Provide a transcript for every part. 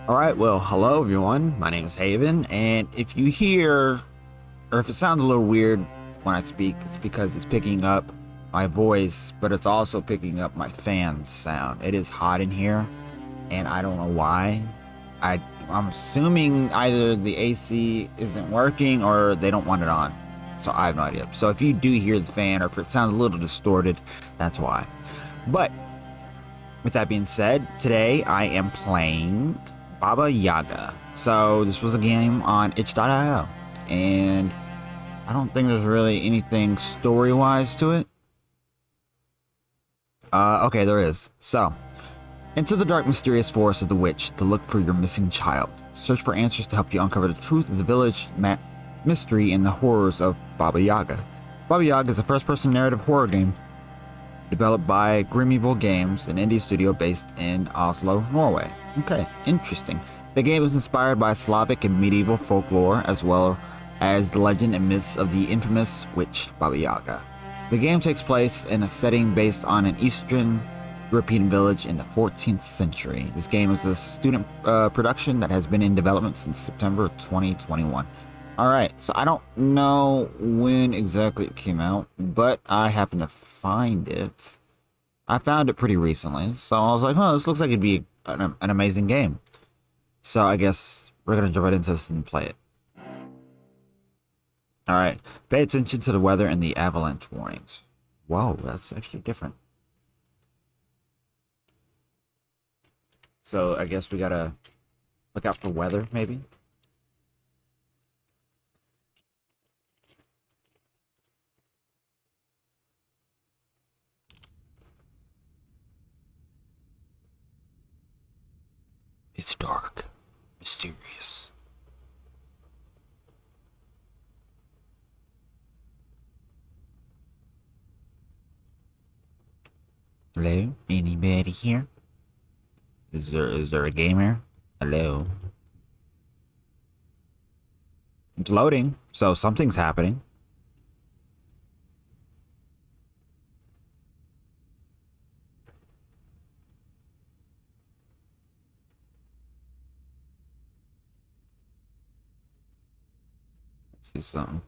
Alright, well, hello everyone. My name is Haven, and if you hear, or if it sounds a little weird when I speak, it's because it's picking up my voice, but it's also picking up my fan's sound. It is hot in here, and I don't know why. I'm assuming either the AC isn't working or they don't want it on. So I have no idea. So if you do hear the fan, or if it sounds a little distorted, that's why. But with that being said, today I am playing Baba Yaga. So this was a game on itch.io, and I don't think there's really anything story-wise to it. Okay, there is. So, into the dark, mysterious forest of the witch to look for your missing child. Search for answers to help you uncover the truth of the village mystery and the horrors of Baba Yaga. Baba Yaga is a first-person narrative horror game developed by Lukrembo Games, an indie studio based in Oslo, Norway. Okay, interesting. The game is inspired by Slavic and medieval folklore, as well as the legend and myths of the infamous witch Baba Yaga. The game takes place in a setting based on an Eastern European village in the 14th century. This game is a student production that has been in development since September 2021. Alright, so I don't know when exactly it came out, but I happened to find it. I found it pretty recently, so I was like, oh, this looks like it'd be an amazing game. So I guess we're gonna jump right into this and play it. Alright, pay attention to the weather and the avalanche warnings. Whoa, that's actually different. So I guess we gotta look out for weather, maybe? It's dark, mysterious. Hello? Anybody here? Is there a gamer? Hello? It's loading, so something's happening. Let's see something.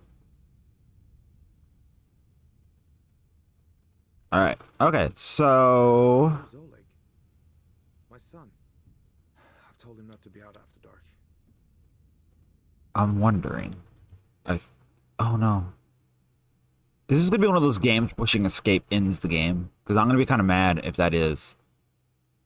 Alright, okay, so... Oleg, my son. I've told him not to be out after dark. I'm wondering if... Oh no. Is this gonna be one of those games pushing escape ends the game? Because I'm gonna be kind of mad if that is.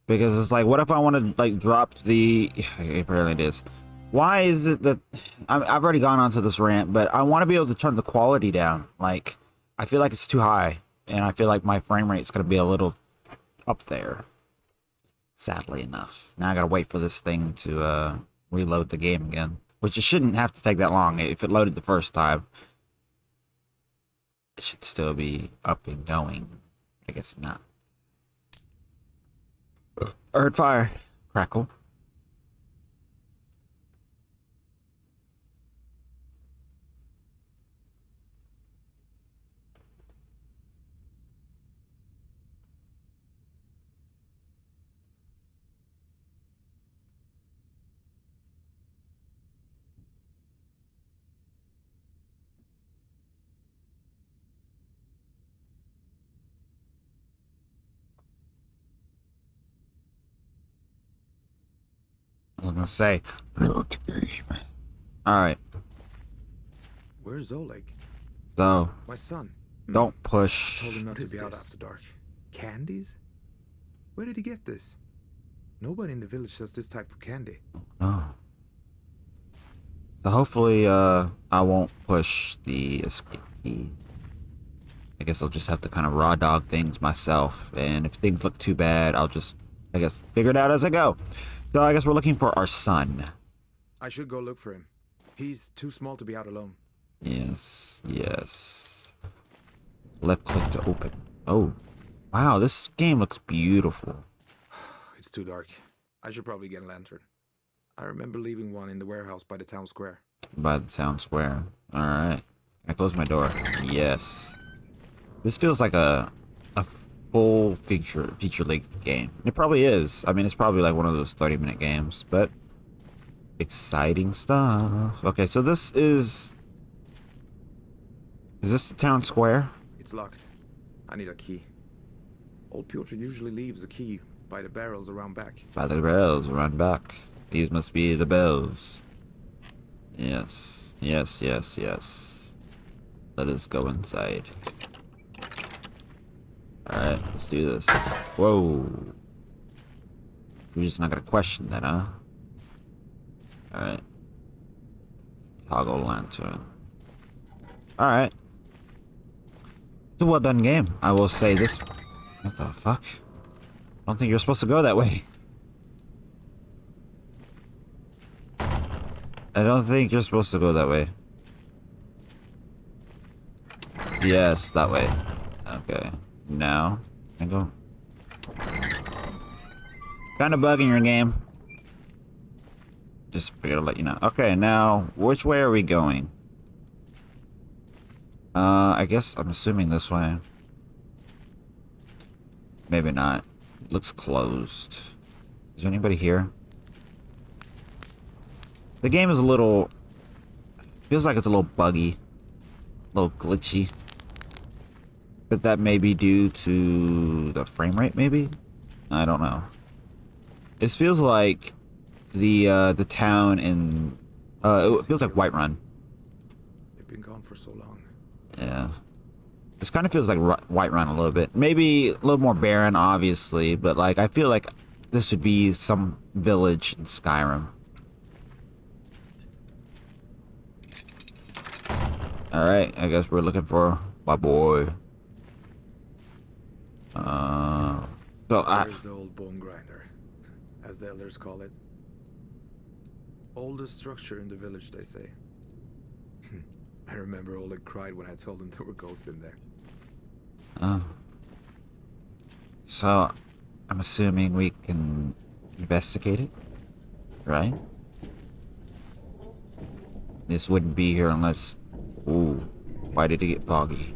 Because it's like, what if I want to, like, drop the... Apparently it is. Why is it that... I've already gone onto this rant, but I want to be able to turn the quality down. Like, I feel like it's too high. And I feel like my frame rate's going to be a little up there. Sadly enough. Now I gotta wait for this thing to reload the game again. Which it shouldn't have to take that long. If it loaded the first time, it should still be up and going. I guess not. I heard fire. Crackle. I was gonna say, load game. Alright, Where's Oleg? so My son. don't push. Told him not to be out after dark. Candies? Where did he get this? Nobody in the village has this type of candy. No. So hopefully, I won't push the escape key. I guess I'll just have to kind of raw dog things myself. And if things look too bad, I'll just, I guess, figure it out as I go. So I guess we're looking for our son. I should go look for him. He's too small to be out alone. Yes, yes. Left click to open. Oh, wow, this game looks beautiful. It's too dark. I should probably get a lantern. I remember leaving one in the warehouse by the town square. By the town square. Alright. I close my door. Yes. This feels like a full feature length game. It probably is. I mean, it's probably like one of those 30-minute games, but Exciting stuff. Okay, so this is... Is this the town square? It's locked. I need a key. Old Piotr usually leaves a key by the barrels around back. By the bells around back. These must be the bells. Yes. Yes, yes, yes. Let us go inside. Alright, let's do this. Whoa. We're just not gonna question that, huh? Alright. Toggle lantern. Alright. It's a well done game. I will say this. What the fuck? I don't think you're supposed to go that way. I don't think you're supposed to go that way. Yes, that way. Okay. Now, I go. Kind of bugging your game. Just figured to let you know. Okay, now, which way are we going? I guess I'm assuming this way. Maybe not. It looks closed. Is there anybody here? The game is a little... Feels like it's a little buggy. A little glitchy. But that may be due to the frame rate, maybe? I don't know. This feels like the town in... it feels like Whiterun. They've been gone for so long. Yeah. This kind of feels like Whiterun a little bit. Maybe a little more barren, obviously, but like I feel like this would be some village in Skyrim. Alright, I guess we're looking for my boy. There's the old bone grinder, as the elders call it. Oldest structure in the village, they say. I remember Oleg cried when I told him there were ghosts in there. Oh. So, I'm assuming we can investigate it, right? This wouldn't be here unless... Ooh, why did it get foggy?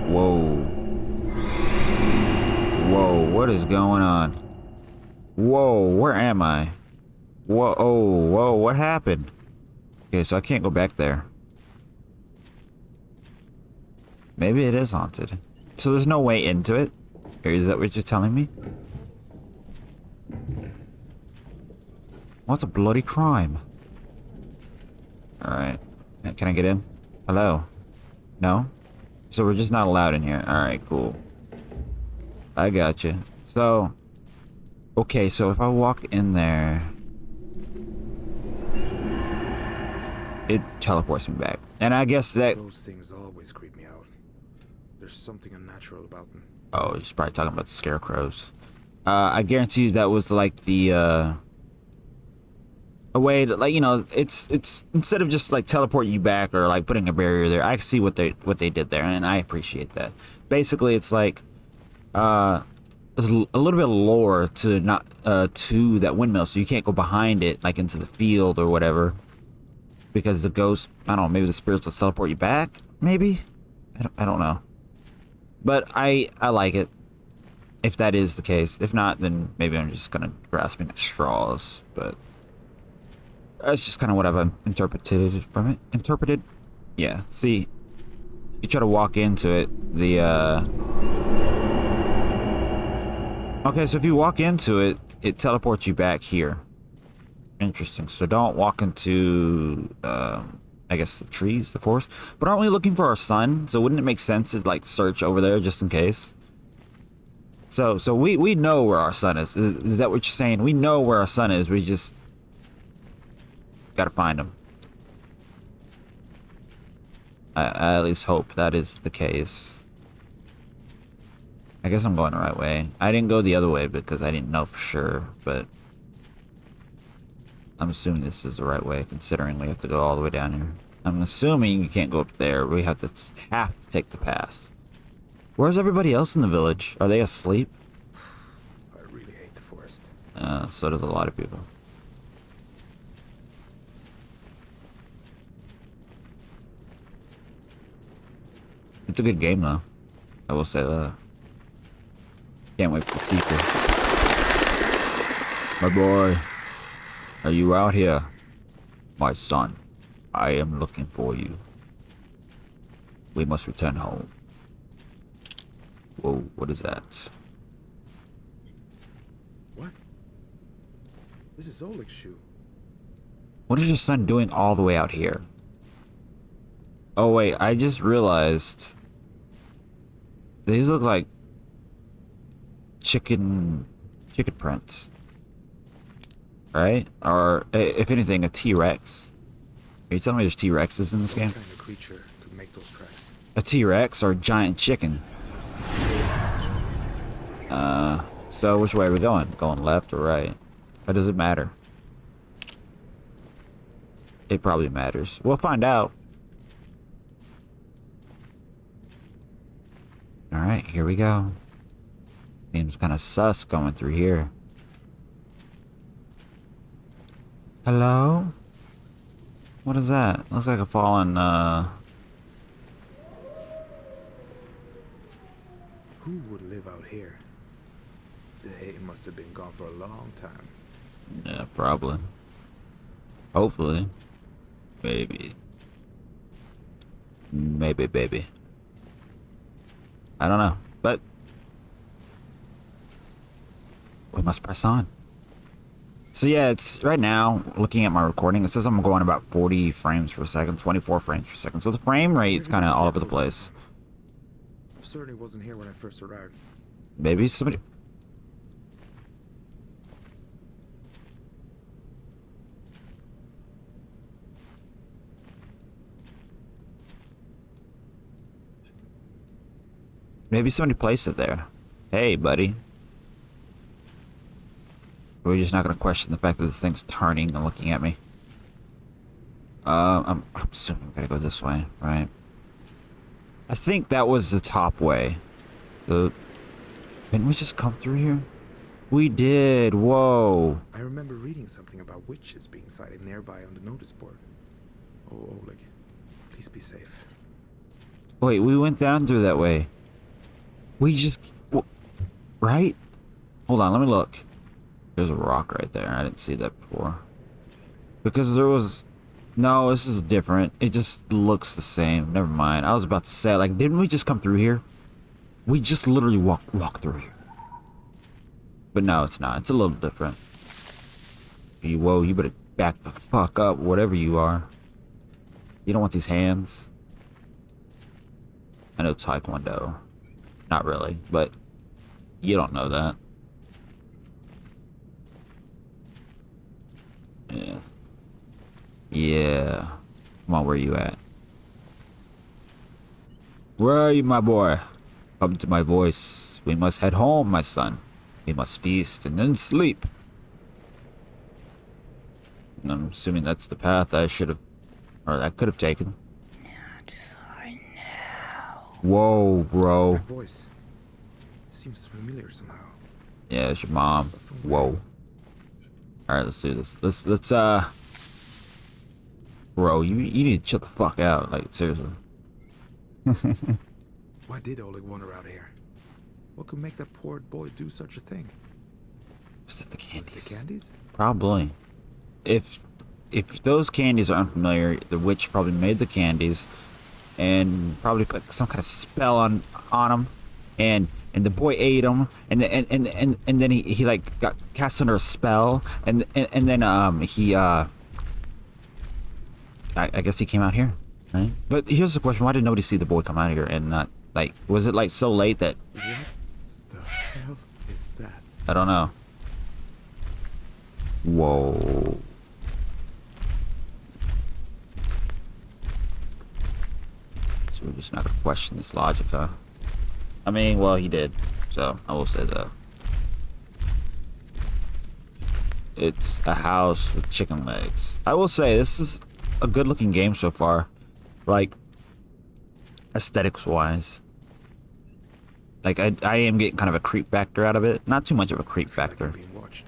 Whoa. Whoa, what is going on? Whoa, where am I? Whoa, oh, whoa, what happened? Okay, so I can't go back there. Maybe it is haunted. So there's no way into it? Or is that what you're telling me? What's a bloody crime? Alright. Can I get in? Hello? No? So we're just not allowed in here. Alright, cool. I got you. So... Okay, so if I walk in there... It teleports me back. And I guess that... Those things always creep me out. There's something unnatural about them. Oh, he's probably talking about the scarecrows. I guarantee you that was like the, a way to, like, you know, it's instead of just like teleporting you back or like putting a barrier there, I see what they did there, and I appreciate that. Basically, it's like, there's a little bit of lore to not, to that windmill, so you can't go behind it, like into the field or whatever. Because the ghost, I don't know, maybe the spirits will teleport you back, maybe? I don't know. But I like it, if that is the case. If not, then maybe I'm just gonna grasping at straws. But that's just kind of what I've interpreted from it. Interpreted? Yeah. See, you try to walk into it, the okay, so if you walk into it, it teleports you back here. Interesting. So don't walk into, I guess, the trees, the forest. But aren't we looking for our son? So wouldn't it make sense to, like, search over there just in case? So we know where our son is. Is that what you're saying? We know where our son is. We just gotta find him. I at least hope that is the case. I guess I'm going the right way. I didn't go the other way because I didn't know for sure, but... I'm assuming this is the right way, considering we have to go all the way down here. I'm assuming you can't go up there. We have to take the path. Where's everybody else in the village? Are they asleep? I really hate the forest. So does a lot of people. It's a good game, though. I will say that. Can't wait for the sequel. My boy. Are you out here? My son, I am looking for you. We must return home. Whoa, what is that? What? This is Oleg's shoe. What is your son doing all the way out here? Oh wait, I just realized these look like chicken prints, right? Or if anything, a T-Rex. Are you telling me there's T-Rexes in this game? What kind of creature could make those tracks? A T-Rex or a giant chicken? So which way are we going? Going left or right? Or does it matter? It probably matters. We'll find out. Alright, here we go. Seems kind of sus going through here. Hello? What is that? Looks like a fallen, Who would live out here? The hay must have been gone for a long time. yeah, probably. Hopefully. Maybe. Maybe, baby. I don't know, but we must press on. So yeah, it's right now, looking at my recording, it says I'm going about 40 frames per second, 24 frames per second. So the frame rate's kind of all over the place. Certainly wasn't here when I first arrived. Maybe somebody... Maybe somebody placed it there. Hey, buddy. We're just not gonna question the fact that this thing's turning and looking at me. I'm assuming I gotta go this way, right? I think that was the top way. Didn't we just come through here? We did. Whoa. I remember reading something about witches being sighted nearby on the notice board. Oh, Oleg, please be safe. Wait, we went down through that way. We just... Right? Hold on, let me look. There's a rock right there. I didn't see that before. Because there was... No, this is different. It just looks the same. Never mind. I was about to say, like, didn't we just come through here? We just literally walk through here. But no, it's not. It's a little different. Whoa, you better back the fuck up, whatever you are. You don't want these hands. I know Taekwondo. Not really, but you don't know that. Yeah. Yeah. Come on, where you at? Where are you, my boy? Come to my voice. We must head home, my son. We must feast and then sleep. And I'm assuming that's the path I should have, or I could have taken. Not for now. Whoa, bro. That voice seems familiar somehow. Yeah, it's your mom. Whoa. Alright, let's do this. Let's Bro, you need to chill the fuck out, like, seriously. Why did Oleg wander out here? What could make that poor boy do such a thing? Is it the candies? Was it the candies? Probably. If those candies are unfamiliar, the witch probably made the candies and probably put some kind of spell on them, and the boy ate them, and then he like got cast under a spell, and then he I guess he came out here, right? But here's the question: why did nobody see the boy come out here and not, like, was it like so late that... What the hell is that? I don't know. Whoa. So we're just not gonna question this logic, huh? I mean, well, he did, so I will say that. It's a house with chicken legs. I will say, this is a good looking game so far. Like, aesthetics wise. Like, I am getting kind of a creep factor out of it. Not too much of a creep factor. Like I'm being watched.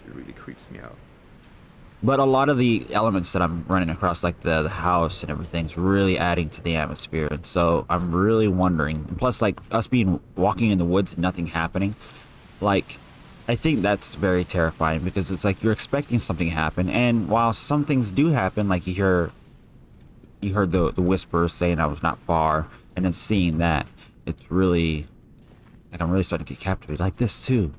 It really creeps me out. But a lot of the elements that I'm running across, like the house and everything's really adding to the atmosphere. And so I'm really wondering, and plus, like, us walking in the woods and nothing happening, like, I think that's very terrifying because it's like you're expecting something to happen, and while some things do happen, like you heard the whispers saying I was not far, and then seeing that, it's really like I'm really starting to get captivated. Like this too.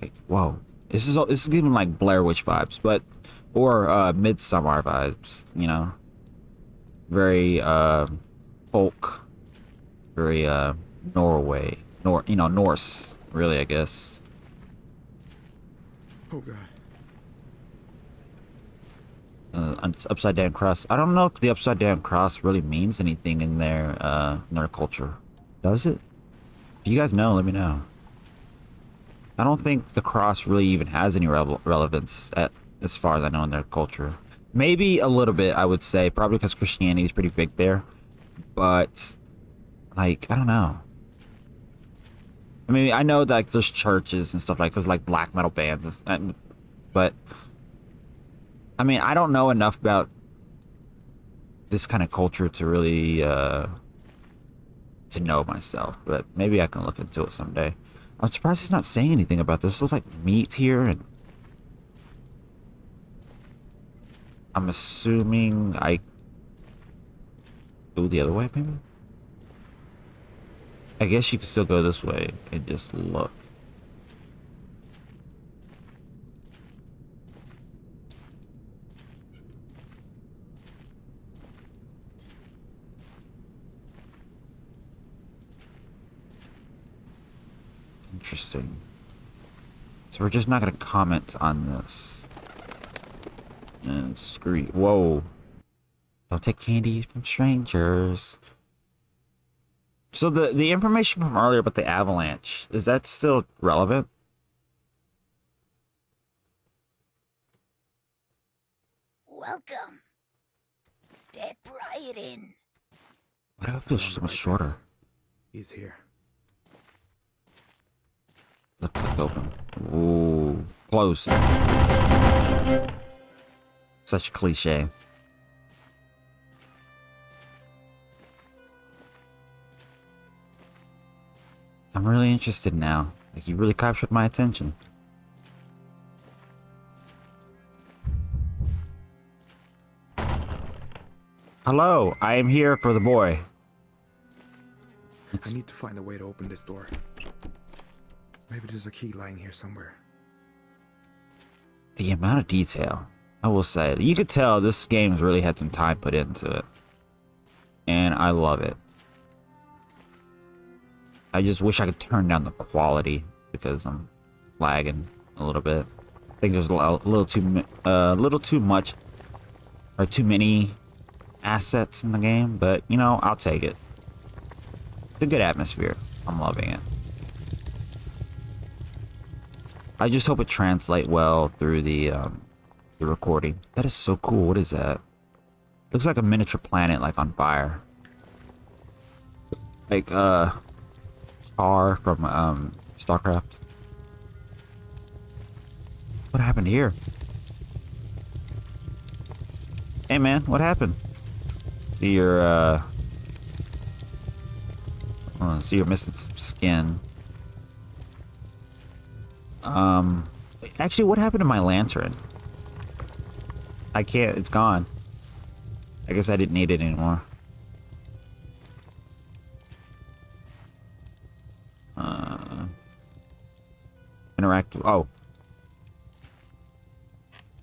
Like whoa, this is giving like Blair Witch vibes, but or Midsummer vibes. You know, very folk, very Norse, really, I guess. Oh god. Upside down cross. I don't know if the upside down cross really means anything in their culture. Does it? If you guys know, let me know. I don't think the cross really even has any relevance as far as I know in their culture. Maybe a little bit, I would say, probably because Christianity is pretty big there. But like, I don't know. I mean, I know that like, there's churches and stuff there's like black metal bands, but I mean, I don't know enough about this kind of culture to really to know myself, but maybe I can look into it someday. I'm surprised he's not saying anything about this. There's like meat here, and I'm assuming I go the other way, maybe? I guess you can still go this way and just look. Interesting. So we're just not gonna comment on this. And screw you. Whoa. Don't take candy from strangers. So the information from earlier about the avalanche, is that still relevant? Welcome. Step right in. Why do I feel so much shorter? He's here. Look open. Ooh, close. Such a cliche. I'm really interested now. Like, you really captured my attention. Hello, I am here for the boy. I need to find a way to open this door. Maybe there's a key lying here somewhere. The amount of detail, I will say. You could tell this game's really had some time put into it. And I love it. I just wish I could turn down the quality because I'm lagging a little bit. I think there's a little too much or too many assets in the game, but you know, I'll take it. It's a good atmosphere. I'm loving it. I just hope it translates well through the recording. That is so cool. What is that? Looks like a miniature planet, like on fire. Like Char from StarCraft. What happened here? Hey man, what happened? See you're see you're missing some skin. Actually, what happened to my lantern? I can't, it's gone. I guess I didn't need it anymore. Interact, oh.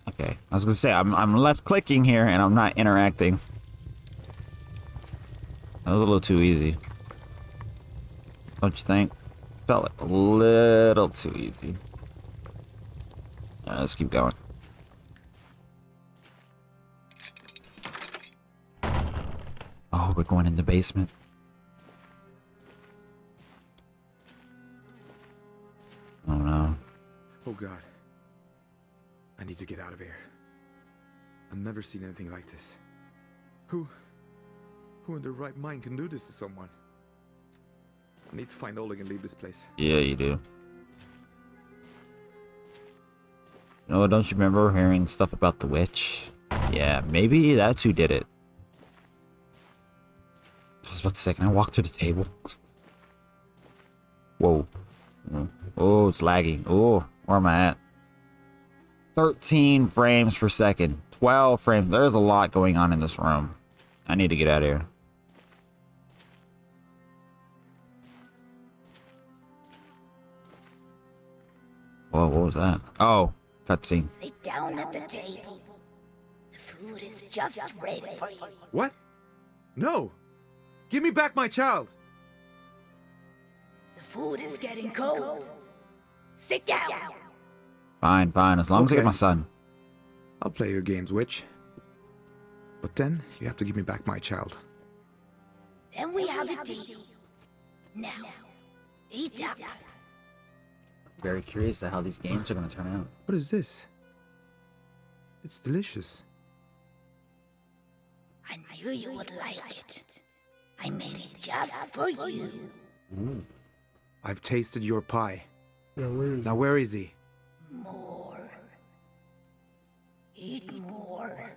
Okay, I was gonna say, I'm left clicking here and I'm not interacting. That was a little too easy. Don't you think? Felt like a little too easy. Let's keep going. Oh, we're going in the basement. Oh no. Oh god. I need to get out of here. I've never seen anything like this. Who in their right mind can do this to someone? I need to find Oleg and leave this place. Yeah, you do. You know, don't you remember hearing stuff about the witch? Yeah, maybe that's who did it. I was about to say, can I walk to the table? Whoa. Oh, it's laggy. Oh, where am I at? 13 frames per second. 12 frames. There's a lot going on in this room. I need to get out of here. Whoa, what was that? Oh, cutscene. Sit down at the table. The food is just ready for you. What? No! Give me back my child! The food is getting cold. Sit down. Fine, fine. As long as I get Okay. my son. I'll play your games, witch. But then, you have to give me back my child. Then we have a deal. Now, eat up. Very curious at how these games are going to turn out. What is this? It's delicious. I knew you would like it. I made it just for you. I've tasted your pie. Now where is he? More. Eat more.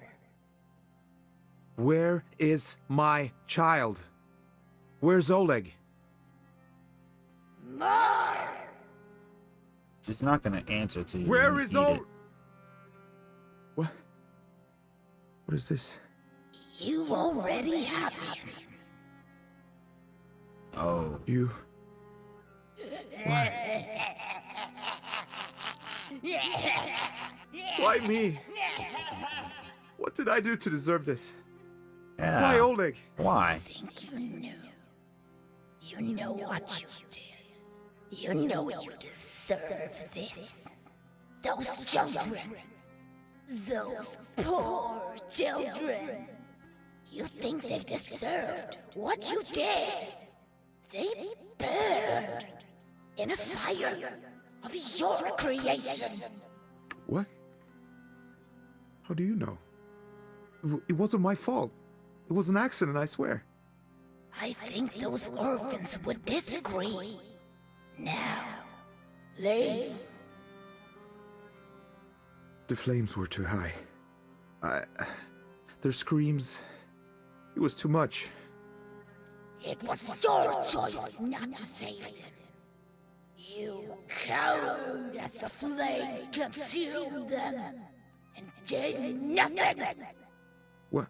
Where is my child? Where's Oleg? More. She's not going to answer to you. Where when you is eat Oleg? it. What? What is this? You already have him. Oh. You... Why me? What did I do to deserve this? Yeah. Why Oleg? Why? Think you knew. You know what you did. You know you deserve this. Those children. Those poor children. You think they deserved what you did? They burned in a fire of your creation. What? How do you know? It wasn't my fault. It was an accident, I swear. I think those orphans would disagree. Now, leave. The flames were too high. Their screams... It was too much. It was your choice not to save them. You cowered as the flames consumed them and did nothing. What?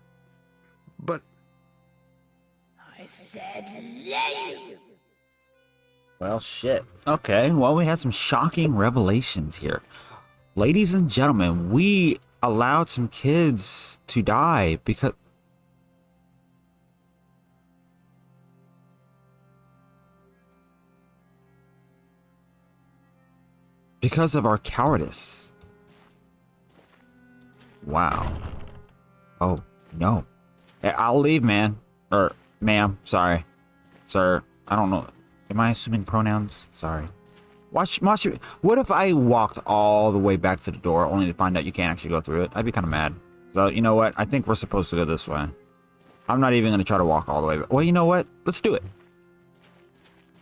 But... I said leave. Well, shit. Okay, well, we had some shocking revelations here. Ladies and gentlemen, we allowed some kids to die because of our cowardice. Wow. Oh, no. I'll leave, man. Or, ma'am, sorry. Sir, I don't know. Am I assuming pronouns? Sorry. Watch it. What if I walked all the way back to the door only to find out you can't actually go through it? I'd be kind of mad. So, you know what? I think we're supposed to go this way. I'm not even going to try to walk all the way back. Well, you know what? Let's do it.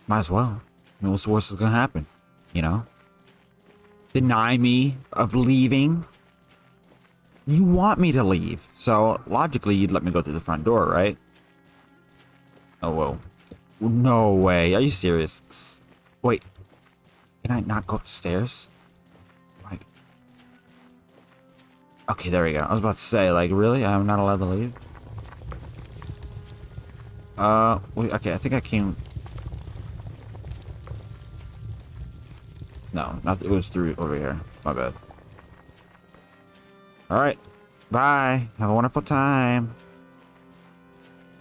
Might as well. I mean, what's the worst that's going to happen? You know? Deny me of leaving? You want me to leave. So, logically, you'd let me go through the front door, right? Oh, whoa. No way. Are you serious? Wait. Can I not go up the stairs? Like... Okay, there we go. I was about to say, like, really? I'm not allowed to leave? Wait, okay, I think I came... No, not it was through over here. My bad. Alright. Bye. Have a wonderful time.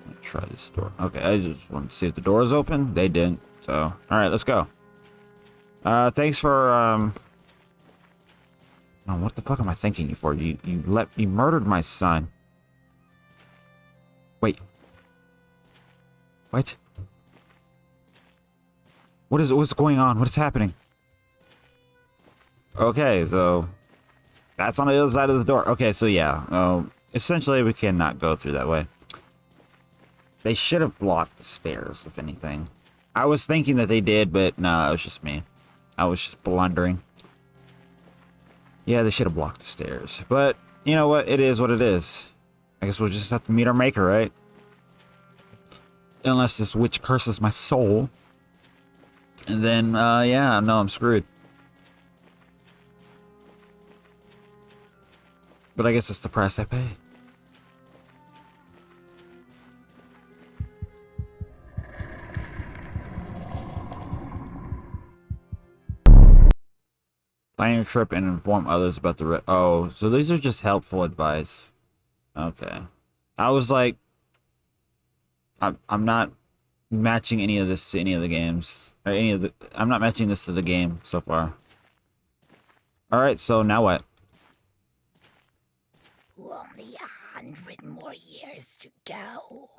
Let me try this door. Okay, I just wanted to see if the door is open. They didn't. So, alright, let's go. Thanks for, Oh, what the fuck am I thanking you for? You murdered my son. Wait. What? What's going on? What is happening? Okay, so that's on the other side of the door. Okay, so yeah, essentially we cannot go through that way. They should have blocked the stairs, if anything. I was thinking that they did, but no, it was just me. I was just blundering. Yeah, they should have blocked the stairs. But, you know what? It is what it is. I guess we'll just have to meet our maker, right? Unless this witch curses my soul. And then, yeah, no, I'm screwed. But I guess it's the price I pay. Plan your trip and inform others about the oh, so these are just helpful advice. Okay. I was like, I'm not matching any of this to any of the games. Or any of the, I'm not matching this to the game so far. Alright, so now what? Only 100 more years to go.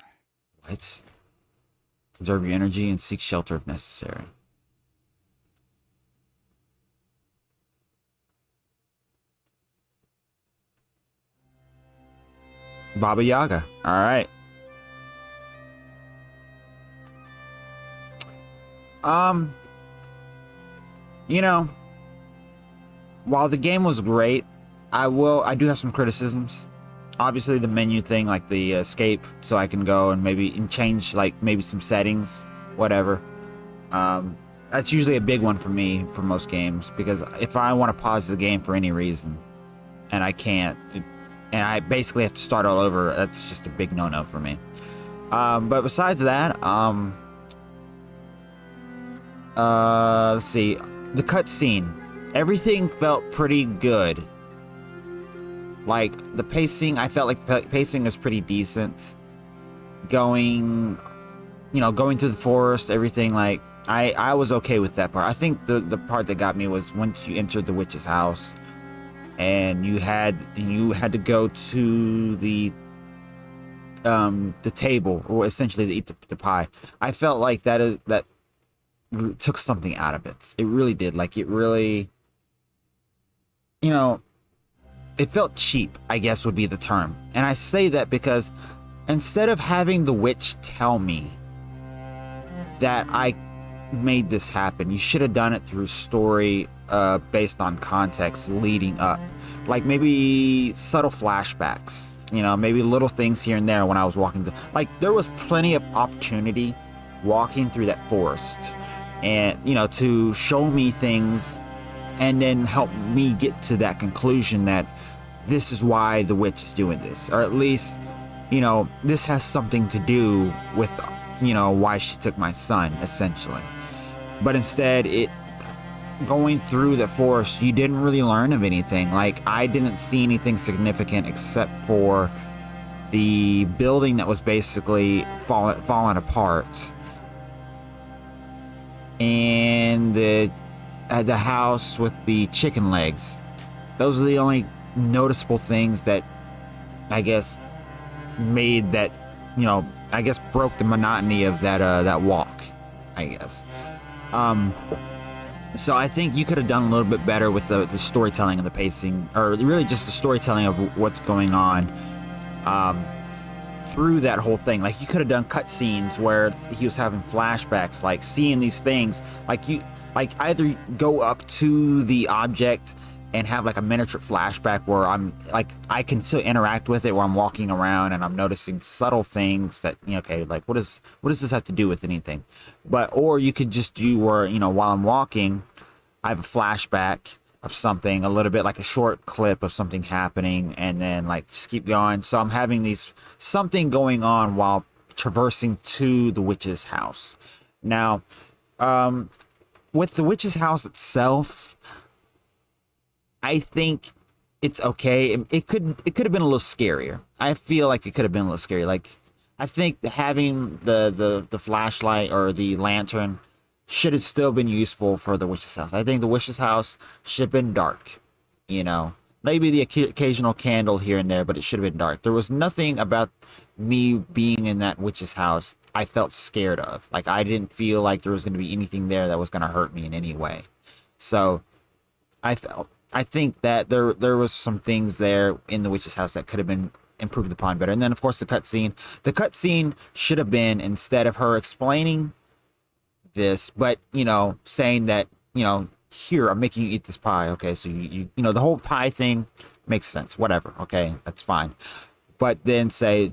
What? Conserve your energy and seek shelter if necessary. Baba Yaga. Alright. You know, while the game was great, I do have some criticisms. Obviously the menu thing, like the escape, so I can go and maybe change like maybe some settings, whatever. That's usually a big one for me for most games, because if I want to pause the game for any reason and I can't, and I basically have to start all over, that's just a big no-no for me. But besides that, let's see, the cutscene, everything felt pretty good. Like the pacing, I felt like the pacing was pretty decent. Going through the forest, everything, like I was okay with that part. I think the part that got me was once you entered the witch's house and you had to go to the table, or essentially to eat the pie. I felt like that took something out of it. It really did. Like it really, it felt cheap, I guess would be the term. And I say that because instead of having the witch tell me that I made this happen, you should have done it through story based on context leading up. Like maybe subtle flashbacks, maybe little things here and there when I was walking. Like there was plenty of opportunity walking through that forest and, to show me things and then help me get to that conclusion that this is why the witch is doing this. Or at least, this has something to do with, why she took my son, essentially. But instead, going through the forest, you didn't really learn of anything. Like, I didn't see anything significant except for the building that was basically falling apart. And the house with the chicken legs. Those are the only noticeable things that I guess made that, I guess broke the monotony of that walk, I guess. So I think you could have done a little bit better with the storytelling and the pacing, or really just the storytelling of what's going on through that whole thing. Like you could have done cutscenes where he was having flashbacks, like seeing these things, like either go up to the object and have like a miniature flashback where I'm like, I can still interact with it where I'm walking around and I'm noticing subtle things that, okay, like what does this have to do with anything? Or you could just do where, while I'm walking, I have a flashback of something, a little bit like a short clip of something happening, and then like just keep going. So I'm having something going on while traversing to the witch's house. Now, with the witch's house itself, I think it's okay. It could have been a little scarier. I feel like it could have been a little scary. Like I think having the flashlight or the lantern should have still been useful for the witch's house. I think the witch's house should have been dark. Maybe the occasional candle here and there, but it should have been dark. There was nothing about me being in that witch's house I felt scared of. Like I didn't feel like there was going to be anything there that was going to hurt me in any way. So I think that there was some things there in the witch's house that could have been improved upon better. And then of course the cutscene. The cutscene should have been, instead of her explaining this, but saying that, here, I'm making you eat this pie. Okay, so you the whole pie thing makes sense. Whatever. Okay, that's fine. But then say,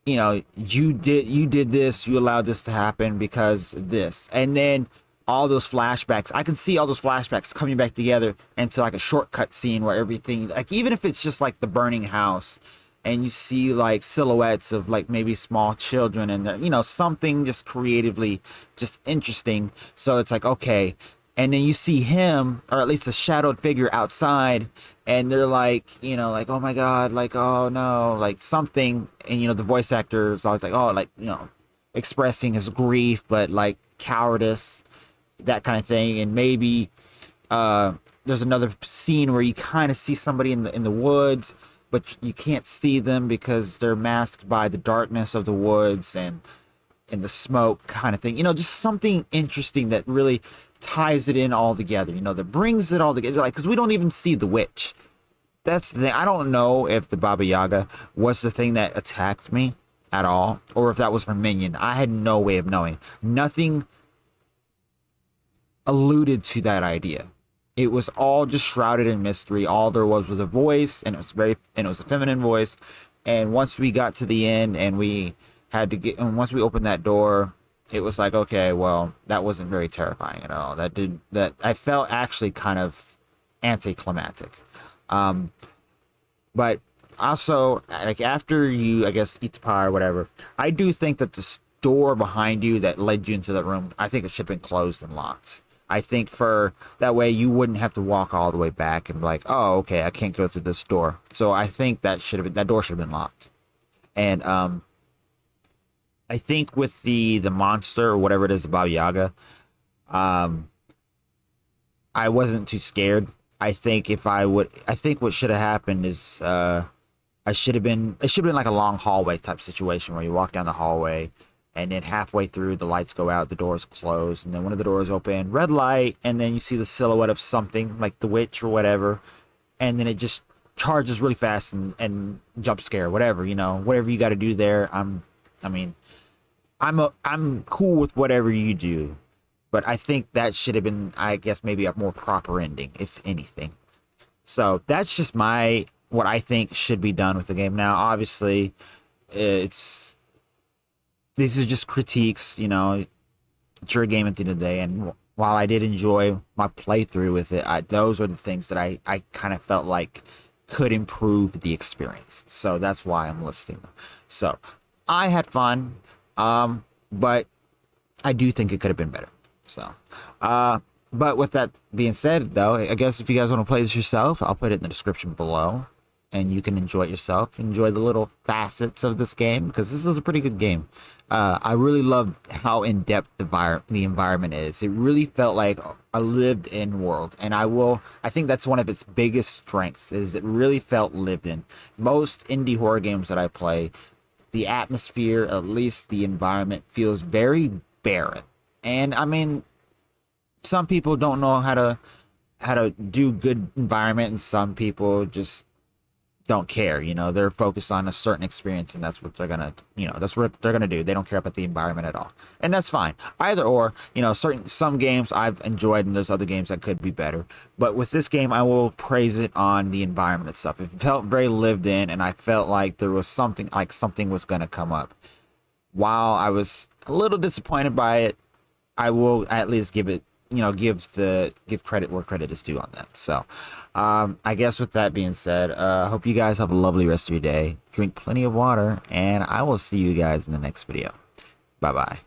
you know, you did this, you allowed this to happen because this. And then all those flashbacks, I can see all those flashbacks coming back together into like a shortcut scene where everything, like even if it's just like the burning house and you see like silhouettes of like maybe small children and you know, something just creatively just interesting. So it's like, okay. And then you see him, or at least a shadowed figure outside, and they're like, you know, like, oh my god, like, oh no, like something. And you know, the voice actor is always like, oh, like, you know, expressing his grief but like cowardice, that kind of thing. And maybe there's another scene where you kind of see somebody in the woods, but you can't see them because they're masked by the darkness of the woods and the smoke, kind of thing. You know, just something interesting that really ties it in all together, you know, that brings it all together. Like, because we don't even see the witch. That's the thing. I don't know if the Baba Yaga was the thing that attacked me at all, or if that was her minion. I had no way of knowing. Nothing alluded to that idea. It was all just shrouded in mystery. All there was a voice, and it was a feminine voice. And once we got to the end, and once we opened that door, it was like, okay, well, that wasn't very terrifying at all. That I felt actually kind of anticlimactic. But also, like, after you, I guess, eat the pie or whatever, I do think that the door behind you that led you into that room, I think it should have been closed and locked. I think for that way you wouldn't have to walk all the way back and be like, oh, okay, I can't go through this door. So I think that door should have been locked. And I think with the monster or whatever it is, the Baba Yaga, I wasn't too scared. I think what should have happened is it should have been like a long hallway type situation where you walk down the hallway and then halfway through the lights go out, the doors close, and then one of the doors open, red light, and then you see the silhouette of something like the witch or whatever, and then it just charges really fast and jump scare, whatever, you know, whatever you got to do there. I'm cool with whatever you do, but I think that should have been, I guess, maybe a more proper ending, if anything. So that's just what I think should be done with the game. Now, obviously, these are just critiques, you know. It's your game at the end of the day, and while I did enjoy my playthrough with it, those are the things that I kind of felt like could improve the experience. So that's why I'm listing them. So I had fun, but I do think it could have been better. So, but with that being said, though, I guess if you guys want to play this yourself, I'll put it in the description below, and you can enjoy it yourself. Enjoy the little facets of this game, because this is a pretty good game. I really loved how in-depth the environment is. It really felt like a lived-in world, and I think that's one of its biggest strengths, is it really felt lived in. Most indie horror games that I play, the atmosphere, at least the environment, feels very barren. And I mean, some people don't know how to do good environment, and some people just don't care. You know, they're focused on a certain experience, and that's what they're gonna, you know, that's what they're gonna do. They don't care about the environment at all, and that's fine. Either or, you know, some games I've enjoyed, and there's other games that could be better. But with this game, I will praise it on the environment itself. It felt very lived in, and I felt like there was something was gonna come up. While I was a little disappointed by it, I will at least give it, you know, give credit where credit is due on that. So I guess with that being said, I hope you guys have a lovely rest of your day. Drink plenty of water, and I will see you guys in the next video. Bye bye.